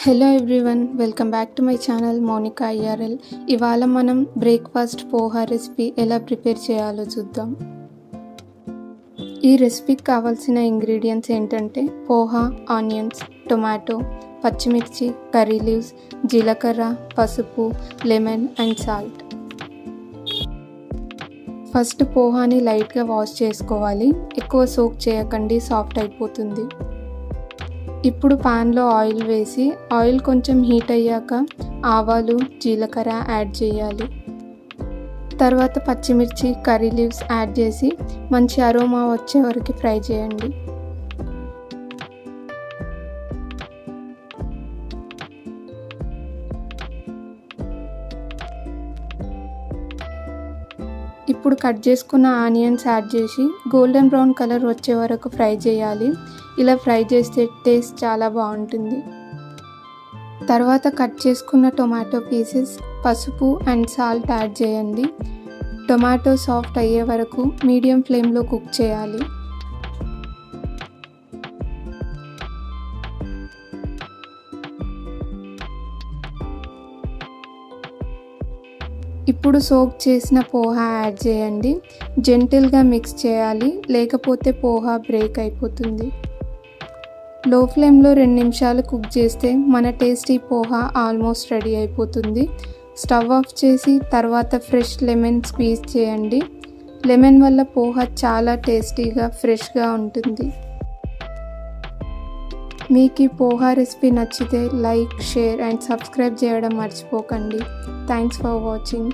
Hello everyone, welcome back to my channel Monika IRL. ఇవాళ మనం breakfast poha recipe ఎలా prepare చేయాలో చూద్దాం. ఈ రెసిపీకి కావాల్సిన ఇంగ్రీడియంట్స్ ఏంటంటే పోహా, ఆనియన్స్, టొమాటో, పచ్చిమిర్చి, కర్రీ లీవ్స్, జీలకర్ర, పసుపు, లెమన్ అండ్ సాల్ట్. ఫస్ట్ పోహాని లైట్గా వాష్ చేసుకోవాలి. ఎక్కువ సోక్ చేయకండి, సాఫ్ట్ అయిపోతుంది. ఇప్పుడు ప్యాన్లో ఆయిల్ వేసి ఆయిల్ కొంచెం హీట్ అయ్యాక ఆవాలు, జీలకర్ర యాడ్ చేయాలి. తర్వాత పచ్చిమిర్చి, కర్రీ లీవ్స్ యాడ్ చేసి మంచి అరోమా వచ్చే వరకు ఫ్రై చేయండి. ఇప్పుడు కట్ చేసుకున్న ఆనియన్స్ యాడ్ చేసి గోల్డెన్ బ్రౌన్ కలర్ వచ్చే వరకు ఫ్రై చేయాలి. ఇలా ఫ్రై చేస్తే టేస్ట్ చాలా బాగుంటుంది. తర్వాత కట్ చేసుకున్న టొమాటో పీసెస్, పసుపు అండ్ సాల్ట్ యాడ్ చేయండి. టొమాటో సాఫ్ట్ అయ్యే వరకు మీడియం ఫ్లేమ్లో కుక్ చేయాలి. ఇప్పుడు సోక్ చేసిన పోహా యాడ్ చేయండి. జెంటిల్గా మిక్స్ చేయాలి, లేకపోతే పోహా బ్రేక్ అయిపోతుంది. లో ఫ్లేమ్లో 2 నిమిషాలు కుక్ చేస్తే మన టేస్టీ పోహా ఆల్మోస్ట్ రెడీ అయిపోతుంది. స్టవ్ ఆఫ్ చేసి తర్వాత ఫ్రెష్ లెమన్ స్క్వీజ్ చేయండి. లెమన్ వల్ల పోహా చాలా టేస్టీగా, ఫ్రెష్గా ఉంటుంది. మీకు ఈ పోహా రెసిపీ నచ్చితే లైక్, షేర్ అండ్ సబ్స్క్రైబ్ చేయడం మర్చిపోకండి. Thanks for watching.